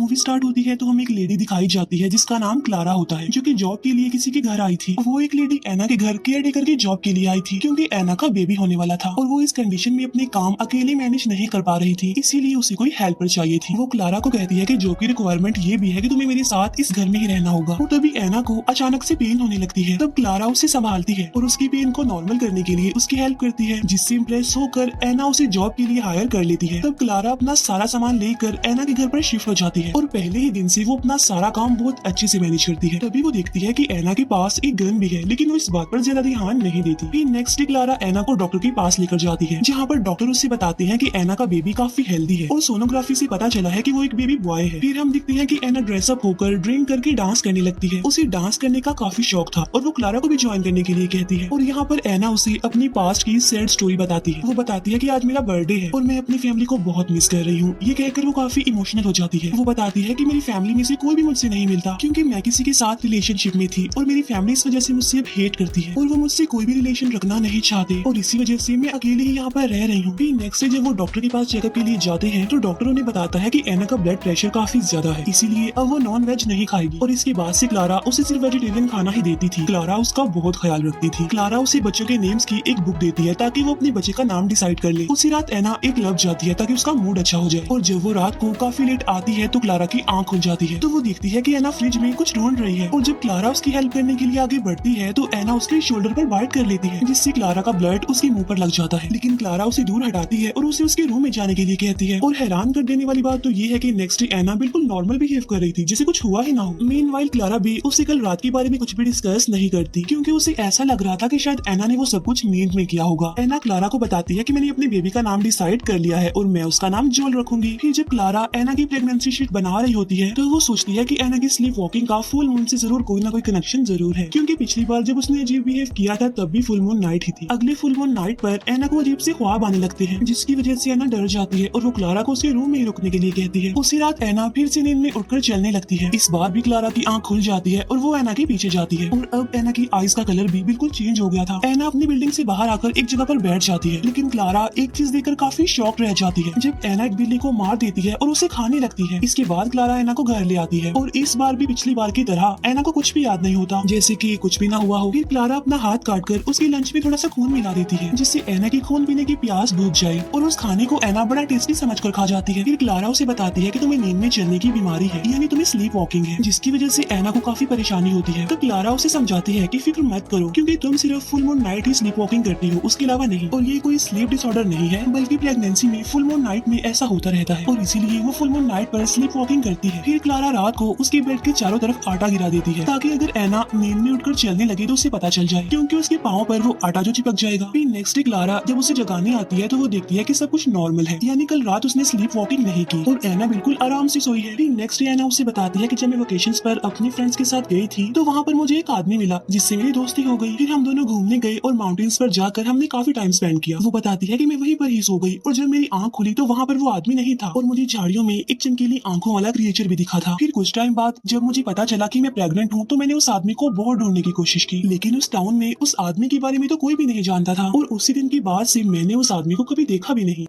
Movie start होती है तो हमें एक लेडी दिखाई जाती है जिसका नाम क्लारा होता है, जो कि जॉब के लिए किसी के घर आई थी। वो एक लेडी एना के घर केयर टेकर की जॉब के लिए आई थी, क्योंकि एना का बेबी होने वाला था और वो इस कंडीशन में अपने काम अकेले मैनेज नहीं कर पा रही थी, इसीलिए उसे कोई हेल्पर चाहिए थी। वो क्लारा को कहती है कि जॉब की रिक्वायरमेंट ये भी है कि तुम्हें मेरे साथ इस घर में ही रहना होगा। और तभी एना को अचानक से पेन होने लगती है। तब क्लारा उसे संभालती है और उसकी पेन को नॉर्मल करने के लिए उसकी हेल्प करती है, जिससे इम्प्रेस होकर एना उसे जॉब के लिए हायर कर लेती है। तब क्लारा अपना सारा सामान लेकर एना के घर पर शिफ्ट हो जाती है और पहले ही दिन से वो अपना सारा काम बहुत अच्छे से मैनेज करती है। तभी वो देखती है कि एना के पास एक गन भी है, लेकिन वो इस बात पर ज्यादा ध्यान नहीं देती। फिर नेक्स्ट डे क्लारा एना को डॉक्टर के पास लेकर जाती है, जहाँ पर डॉक्टर उससे बताते हैं कि एना का बेबी काफी हेल्दी है और सोनोग्राफी से पता चला है कि वो एक बेबी बॉय है। फिर हम देखते हैं कि एना ड्रेसअप होकर ड्रिंक करके डांस करने लगती है। उसे डांस करने का काफी शौक था और वो क्लारा को भी ज्वाइन करने के लिए कहती है। और यहाँ पर एना उसे अपनी पास्ट की सैड स्टोरी बताती है। वो बताती है कि आज मेरा बर्थडे है और मैं अपनी फैमिली को बहुत मिस कर रही हूँ। ये कहकर वो काफी इमोशनल हो जाती है। वो बताती है कि मेरी फैमिली में से कोई भी मुझसे नहीं मिलता, क्योंकि मैं किसी के साथ रिलेशनशिप में थी और मेरी फैमिली इस वजह से मुझसे अब हेट करती है और वो मुझसे कोई भी रिलेशन रखना नहीं चाहते और इसी वजह से मैं अकेले ही यहाँ पर रह रही हूँ। फिर नेक्स्ट डे जब वो डॉक्टर के पास चेकअप के लिए जाते हैं तो डॉक्टर उन्हें बताता है कि एना का ब्लड प्रेशर काफी ज्यादा है, इसीलिए अब वो नॉन वेज नहीं खाएगी। और इसके बाद से क्लारा उसे सिर्फ वेजिटेरियन खाना ही देती थी। क्लारा उसका बहुत ख्याल रखती थी। क्लारा उसे बच्चों के नेम्स की एक बुक देती है ताकि वो अपने बच्चे का नाम डिसाइड कर ले। उसी रात एना एक क्लब जाती है ताकि उसका मूड अच्छा हो जाए और जब वो रात को काफी लेट आती है तो क्लारा की आंख खुल जाती है। तो वो देखती है कि एना फ्रिज में कुछ ढूंढ रही है और जब क्लारा उसकी हेल्प करने के लिए आगे बढ़ती है तो एना उसके शोल्डर पर बाइट कर लेती है, जिससे क्लारा का ब्लड उसके मुंह पर लग जाता है। लेकिन क्लारा उसे दूर हटाती है और उसे उसके रूम में जाने के लिए कहती है। और हैरान कर देने वाली बात तो ये है कि नेक्स्ट डे एना बिल्कुल नॉर्मल बिहेव कर रही थी, जैसे कुछ हुआ ही ना हो। मीनवाइल क्लारा भी उससे कल रात के बारे में कुछ भी डिस्कस नहीं करती, क्योंकि उसे ऐसा लग रहा था कि शायद एना ने वो सब कुछ नींद में किया होगा। एना क्लारा को बताती है कि मैंने अपने बेबी का नाम डिसाइड कर लिया है और मैं उसका नाम जोल रखूंगी। फिर जब क्लारा एना की प्रेगनेंसी शीट बना रही होती है तो वो सोचती है कि एना की स्लीप वॉकिंग का फुल मून से जरूर कोई ना कोई कनेक्शन जरूर है, क्योंकि पिछली बार जब उसने अजीब बिहेव किया था तब भी फुल मून नाइट ही थी। अगले फुल मून नाइट पर एना को अजीब से ख्वाब आने लगते हैं, जिसकी वजह से एना डर जाती है और वो क्लारा को उसके रूम में ही रुकने के लिए कहती है। उसी रात एना फिर से नींद में उठकर चलने लगती है। इस बार भी क्लारा की आंख खुल जाती है और वो एना के पीछे जाती है और अब एना की आईज का कलर भी बिल्कुल चेंज हो गया था। एना अपनी बिल्डिंग से बाहर आकर एक जगह पर बैठ जाती है, लेकिन क्लारा एक चीज देखकर काफी शॉक्ड रह जाती है जब एना एक बिल्ली को मार देती है और उसे खाने लगती है। इसके बाद क्लारा एना को घर ले आती है और इस बार भी पिछली बार की तरह एना को कुछ भी याद नहीं होता, जैसे कि कुछ भी ना हुआ हो। फिर क्लारा अपना हाथ काटकर उसके लंच में थोड़ा सा खून मिला देती है, जिससे एना की खून पीने की प्यास बुझ जाए और उस खाने को एना बड़ा टेस्टी समझकर खा जाती है। फिर क्लारा उसे बताती है कि तुम्हें नींद में चलने की बीमारी है, यानी तुम्हें स्लीप वॉकिंग है, जिसकी वजह से एना को काफी परेशानी होती है। तो क्लारा उसे समझाती है कि फिक्र मत करो, क्योंकि तुम सिर्फ फुल मून नाइट ही स्लीप वॉकिंग करती हो, उसके अलावा नहीं। और ये कोई स्लीप डिसऑर्डर नहीं है, बल्कि प्रेगनेंसी में फुल मून नाइट में ऐसा होता रहता है और इसीलिए वो फुल मून नाइट पर स्लीप वॉकिंग करती है। फिर क्लारा रात को उसके बेड के चारों तरफ आटा गिरा देती है ताकि अगर एना नींद में उठकर चलने लगे तो उसे पता चल जाए, क्योंकि उसके पाँव पर वो आटा जो चिपक जाएगा। फिर नेक्स्ट डे क्लारा जब उसे जगाने आती है तो वो देखती है कि सब कुछ नॉर्मल है, यानी कल रात उसने स्लीप वॉकिंग नहीं की और एना बिल्कुल आराम से सोई है। फिर नेक्स्ट डे एना उसे बताती है कि जब मैं वेकेशंस पर अपने फ्रेंड्स के साथ गई थी तो वहाँ पर मुझे एक आदमी मिला जिससे मेरी दोस्ती हो गई। फिर हम दोनों घूमने गए और माउंटेन्स पर जाकर हमने काफी टाइम स्पेंड किया। वो बताती है कि मैं वहीं पर ही सो गई और जब मेरी आंख खुली तो वहाँ पर वो आदमी नहीं था और मुझे झाड़ियों में एक चमकीली आंखों वाला क्रिएचर भी दिखा था। फिर कुछ टाइम बाद जब मुझे पता चला कि मैं प्रेग्नेंट हूँ तो मैंने उस आदमी को बहुत ढूंढने की कोशिश की, लेकिन उस टाउन में उस आदमी के बारे में तो कोई भी नहीं जानता था और उसी दिन के बाद से मैंने उस आदमी को कभी देखा भी नहीं।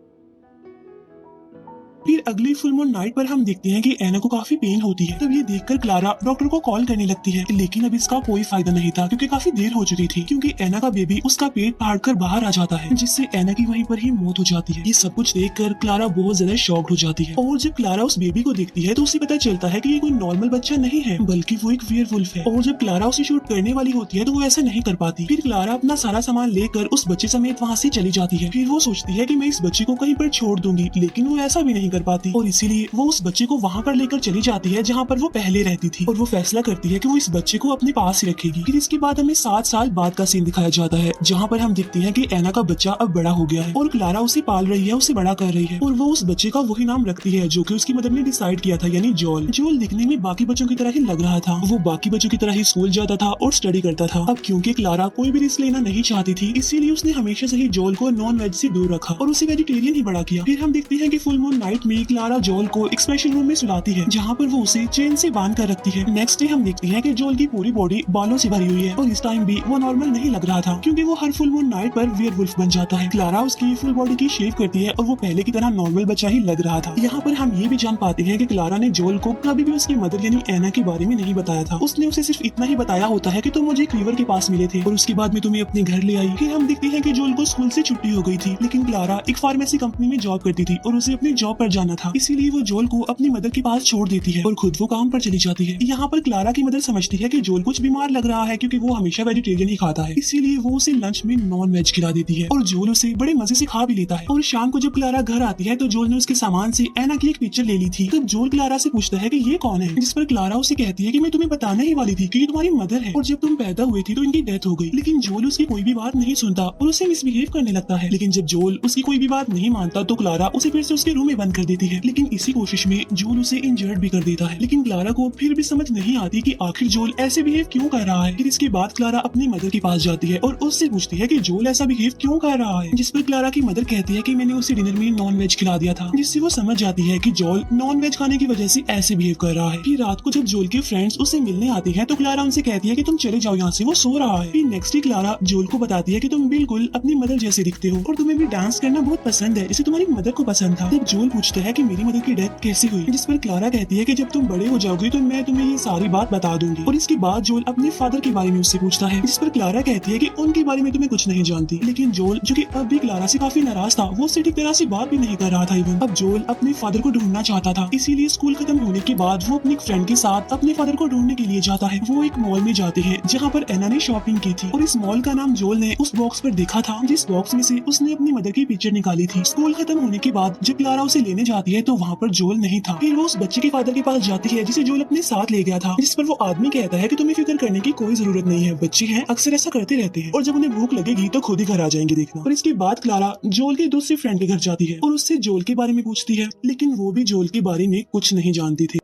फिर अगली फुल मून नाइट पर हम देखते हैं कि एना को काफी पेन होती है। तब ये देखकर क्लारा डॉक्टर को कॉल करने लगती है, लेकिन अब इसका कोई फायदा नहीं था क्योंकि काफी देर हो चुकी थी, क्योंकि एना का बेबी उसका पेट फाड़ कर बाहर आ जाता है, जिससे एना की वहीं पर ही मौत हो जाती है। ये सब कुछ देखकर क्लारा बहुत ज्यादा शॉक्ड हो जाती है और जब क्लारा उस बेबी को देखती है तो उसे पता चलता है कि ये कोई नॉर्मल बच्चा नहीं है, बल्कि वो एक वेयरवुल्फ है। और जब क्लारा उसे शूट करने वाली होती है तो वो ऐसा नहीं कर पाती। फिर क्लारा अपना सारा सामान लेकर उस बच्चे समेत वहाँ से चली जाती है। फिर वो सोचती है कि मैं इस बच्चे को कहीं पर छोड़ दूंगी, लेकिन वो ऐसा भी नहीं कर पाती और इसीलिए वो उस बच्चे को वहाँ पर लेकर चली जाती है जहाँ पर वो पहले रहती थी और वो फैसला करती है कि वो इस बच्चे को अपने पास ही रखेगी। फिर इसके बाद हमें 7 साल बाद का सीन दिखाया जाता है, जहाँ पर हम देखते हैं कि एना का बच्चा अब बड़ा हो गया है और क्लारा उसे पाल रही है, उसे बड़ा कर रही है और वो उस बच्चे का वही नाम रखती है जो कि उसकी मदर ने डिसाइड किया था, यानी जोल। जोल दिखने में बाकी बच्चों की तरह ही लग रहा था। वो बाकी बच्चों की तरह ही स्कूल जाता था और स्टडी करता था। अब क्योंकि क्लारा कोई भी रिस्क लेना नहीं चाहती थी, इसीलिए उसने हमेशा से ही जोल को नॉन वेज से दूर रखा और उसे वेजिटेरियन ही बड़ा किया। फिर हम देखते हैं कि फुल मून नाइट में क्लारा जोल को एक स्पेशल रूम में सुलाती है जहाँ पर वो उसे चेन से बांध कर रखती है। नेक्स्ट डे हम देखते हैं कि जोल की पूरी बॉडी बालों से भरी हुई है और इस टाइम भी वो नॉर्मल नहीं लग रहा था क्योंकि वो हर फुल मून नाइट पर वेयरवुल्फ बन जाता है। क्लारा उसकी फुल बॉडी की शेव करती है और वो पहले की तरह नॉर्मल बच्चा ही लग रहा था। यहाँ पर हम ये भी जान पाते हैं कि क्लारा ने जोल को कभी भी उसकी मदर यानी एना के बारे में नहीं बताया था। उसने उसे सिर्फ इतना ही बताया होता है कि तुम मुझे एक रिवर के पास मिले थे और उसके बाद में तुम्हें अपने घर ले आई। फिर हम देखते हैं कि जोल को स्कूल से छुट्टी हो गई थी, लेकिन क्लारा एक फार्मेसी कंपनी में जॉब करती थी और उसे अपनी जॉब पर जाना था, इसीलिए वो जोल को अपनी मदर के पास छोड़ देती है और खुद वो काम पर चली जाती है। यहाँ पर क्लारा की मदर समझती है कि जोल कुछ बीमार लग रहा है क्योंकि वो हमेशा वेजिटेरियन ही खाता है, इसीलिए वो उसे लंच में नॉन वेज खिला देती है और जोल उसे बड़े मजे से खा भी लेता है। और शाम को जब क्लारा घर आती है तो जोल ने उसके सामान से एना की एक पिक्चर ले ली थी। तब जोल क्लारा से पूछता है कि ये कौन है, जिस पर क्लारा उसे कहती है कि मैं तुम्हें बताने ही वाली थी कि ये तुम्हारी मदर है और जब तुम पैदा हुए थे तो इनकी डेथ हो गई। लेकिन जोल उसकी कोई भी बात नहीं सुनता और उसे मिसबिहेव करने लगता है। लेकिन जब जोल उसकी कोई भी बात नहीं मानता तो क्लारा उसे फिर से उसके रूम में बंद कर देती है। लेकिन इसी कोशिश में जोल उसे इंजर्ड भी कर देता है। लेकिन क्लारा को फिर भी समझ नहीं आती कि आखिर जोल ऐसे बिहेव क्यों कर रहा है। फिर इसके बाद क्लारा अपनी मदर के पास जाती है और उससे पूछती है कि जोल ऐसा बिहेव क्यों कर रहा है, जिस पर क्लारा की मदर कहती है कि मैंने उसे डिनर में नॉन वेज खिला दिया था, जिससे वो समझ जाती है कि जोल नॉन वेज खाने की वजह से ऐसे बिहेव कर रहा है। फिर रात को जब जोल के फ्रेंड्स उसे मिलने आते हैं तो क्लारा उनसे कहती है कि तुम चले जाओ यहाँ से, वो सो रहा है। फिर नेक्स्ट डे क्लारा जोल को बताती है कि तुम बिल्कुल अपनी मदर जैसे दिखते हो और तुम्हें भी डांस करना बहुत पसंद है जैसे तुम्हारी मदर को पसंद था। तब जोल पूछता है कि मेरी मदर की डेथ कैसे हुई, जिस पर क्लारा कहती है कि जब तुम बड़े हो जाओगे तो मैं तुम्हें ये सारी बात बता दूंगी। और इसके बाद जोल अपने फादर के बारे में उससे पूछता है, जिस पर क्लारा कहती है कि उनके बारे में तुम्हें कुछ नहीं जानती। लेकिन जोल जो कि अब भी क्लारा से काफी नाराज था, वो उससे ठीक तरह से बात भी नहीं कर रहा था। इवन अब जोल अपने फादर को ढूंढना चाहता था, इसीलिए स्कूल खत्म होने के बाद वो अपने फ्रेंड के साथ अपने फादर को ढूंढने के लिए जाता है। वो एक मॉल में जाते हैं जहाँ पर एना ने शॉपिंग की थी और इस मॉल का नाम जोल ने उस बॉक्स पर देखा था, जिस बॉक्स में से उसने अपनी मदर की पिक्चर निकाली थी। स्कूल खत्म होने के बाद जब क्लारा उसे लेने जाती है तो वहाँ पर जोल नहीं था। फिर वो उस बच्चे के फादर के पास जाती है जिसे जोल अपने साथ ले गया था, जिस पर वो आदमी कहता है कि तुम्हें फिक्र करने की कोई जरूरत नहीं है, बच्चे हैं अक्सर ऐसा करते रहते हैं और जब उन्हें भूख लगेगी तो खुद ही घर आ जाएंगे देखना। और इसके बाद क्लारा जोल के दूसरे फ्रेंड के घर जाती है और उससे जोल के बारे में पूछती है, लेकिन वो भी जोल के बारे में कुछ नहीं जानती थी।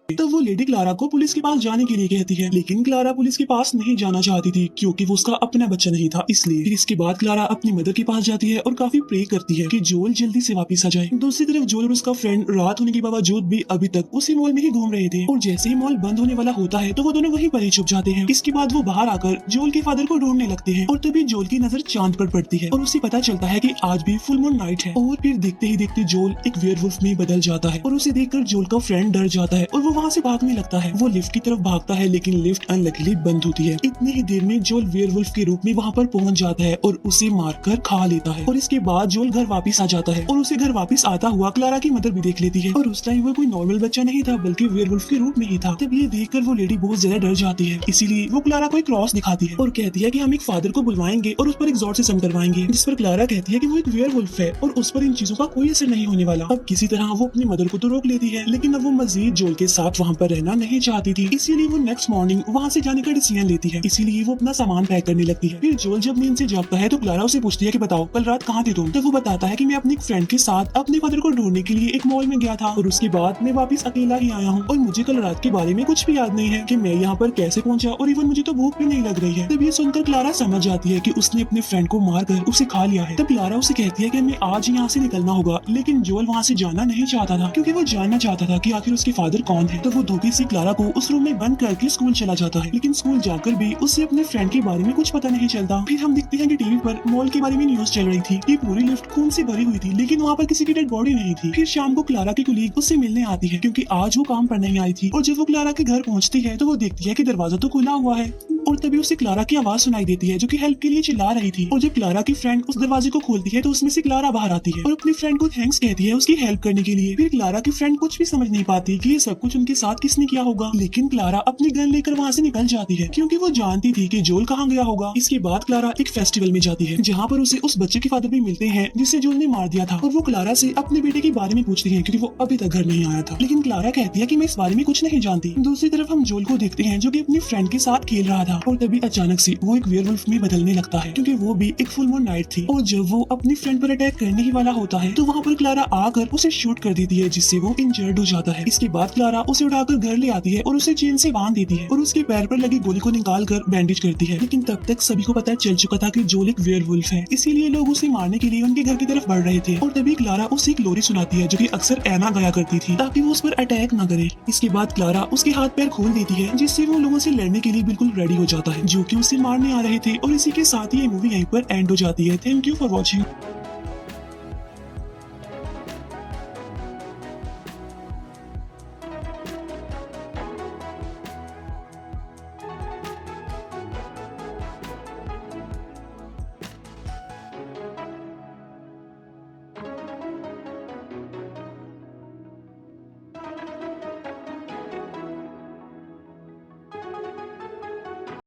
तब वो लेडी क्लारा को पुलिस के पास जाने के लिए कहती है, लेकिन क्लारा पुलिस के पास नहीं जाना चाहती थी क्योंकि वो उसका अपना बच्चा नहीं था, इसलिए। फिर इसके बाद क्लारा अपनी मदर के पास जाती है और काफी प्रे करती है कि जोल जल्दी से वापस आ जाए। दूसरी तरफ जोल और उसका फ्रेंड रात होने के बावजूद भी अभी तक उसी मॉल में ही घूम रहे थे और जैसे ही मॉल बंद होने वाला होता है तो वो दोनों वहीं पर ही छुप जाते हैं। इसके बाद वो बाहर आकर जोल के फादर को ढूंढने लगते हैं और तभी जोल की नजर चांद पर पड़ती है और उसे पता चलता है कि आज भी फुल मून नाइट है। और फिर देखते ही देखते जोल एक वेयरवुल्फ में बदल जाता है और उसे देखकर जोल का फ्रेंड डर जाता है और वो वहाँ से भागने लगता है। वो लिफ्ट की तरफ भागता है लेकिन लिफ्ट अनलकीली बंद होती है। इतनी ही देर में जोल वेयरवुल्फ के रूप में वहाँ पर पहुँच जाता है और उसे मारकर खा लेता है। और इसके बाद जोल घर वापस आ जाता है और उसे घर वापस आता हुआ क्लारा की मदर भी देख लेती है और उस टाइम वो कोई नॉर्मल बच्चा नहीं था बल्कि वेयरवुल्फ के रूप में ही था। तब ये देखकर वो लेडी बहुत ज्यादा डर जाती है, इसीलिए वो क्लारा को एक क्रॉस दिखाती है और कहती है कि हम एक फादर को बुलवाएंगे और उस पर एग्जॉर्सिज्म करवाएंगे, जिस पर क्लारा कहती है कि वो एक वेयरवुल्फ है और उस पर इन चीजों का कोई असर नहीं होने वाला। अब किसी तरह वो अपनी मदर को तो रोक लेती है, लेकिन अब वो मजीद जोल के साथ वहाँ पर रहना नहीं चाहती थी, इसीलिए वो नेक्स्ट मॉर्निंग वहाँ से जाने का डिसीजन लेती है। इसीलिए वो अपना सामान पैक करने लगती है। फिर जोल जब नींद से जागता है तो क्लारा उसे पूछती है कि बताओ कल रात कहाँ थे तुम। तो वो बताता है कि मैं अपने एक फ्रेंड के साथ अपने फादर को ढूंढने के लिए एक मॉल में गया था और उसके बाद मैं वापस अकेला ही आया हूँ और मुझे कल रात के बारे में कुछ भी याद नहीं है कि मैं यहाँ पर कैसे पहुँचा और इवन मुझे तो भूख भी नहीं लग रही है। तब ये सुनकर क्लारा समझ जाती है कि उसने अपने फ्रेंड को मारकर उसे खा लिया है। तब क्लारा उसे कहती है कि हमें आज यहाँ से निकलना होगा, लेकिन जोल वहाँ से जाना नहीं चाहता था क्योंकि वो जानना चाहता था कि आखिर उसके फादर कौन है। तो वो धोखे से क्लारा को उस रूम में बंद करके स्कूल चला जाता है, लेकिन स्कूल जाकर भी उसे अपने फ्रेंड के बारे में कुछ पता नहीं चलता। फिर हम देखते हैं कि टीवी पर मॉल के बारे में न्यूज चल रही थी कि पूरी लिफ्ट खून से भरी हुई थी, लेकिन वहाँ पर किसी की डेड बॉडी नहीं थी। फिर शाम को क्लारा की कुलीग उससे मिलने आती है क्योंकि आज वो काम पर नहीं आई थी और जब वो क्लारा के घर पहुँचती है तो वो देखती है कि दरवाजा तो खुला हुआ है और तभी उसे क्लारा की आवाज सुनाई देती है जो कि हेल्प के लिए चिल्ला रही थी। और जब क्लारा की फ्रेंड उस दरवाजे को खोलती है तो उसमें से क्लारा बाहर आती है और अपनी फ्रेंड को थैंक्स कहती है उसकी हेल्प करने के लिए। फिर क्लारा की फ्रेंड कुछ भी समझ नहीं पाती कि ये सब कुछ उनके साथ किसने किया होगा, लेकिन क्लारा अपनी गन लेकर वहाँ से निकल जाती है क्योंकि वो जानती थी कि जोल कहाँ गया होगा। इसके बाद क्लारा एक फेस्टिवल में जाती है जहाँ पर उसे उस बच्चे के फादर भी मिलते हैं जिसे जोल ने मार दिया था और वो क्लारा से अपने बेटे के बारे में पूछती है क्योंकि वो अभी तक घर नहीं आया था, लेकिन क्लारा कहती है कि मैं इस बारे में कुछ नहीं जानती। दूसरी तरफ हम जोल को देखते हैं जो कि अपनी फ्रेंड के साथ खेल रहा था था और तभी अचानक से वो एक वेयरवुल्फ में बदलने लगता है क्योंकि वो भी एक फुल मून नाइट थी। और जब वो अपनी फ्रेंड पर अटैक करने ही वाला होता है तो वहाँ पर क्लारा आकर उसे शूट कर देती है जिससे वो इंजर्ड हो जाता है। इसके बाद क्लारा उसे उठाकर घर ले आती है और उसे चेन से बांध देती है और उसके पैर पर लगी गोली को निकाल कर बैंडेज करती है। लेकिन तब तक सभी को पता चल चुका था कि जोल एक वेयरवुल्फ है, इसीलिए लोग उसे मारने के लिए उनके घर की तरफ बढ़ रहे थे। और तभी क्लारा उसे एक लोरी सुनाती है जो कि अक्सर एना गाया करती थी ताकि वो उस पर अटैक न करे। इसके बाद क्लारा उसके हाथ पैर खोल देती है जिससे वो लोगों से लड़ने के लिए बिल्कुल रेडी हो जाता है जो कि उसे मारने आ रहे थे। और इसी के साथ ही ये मूवी यहीं पर एंड हो जाती है। Thank you for watching.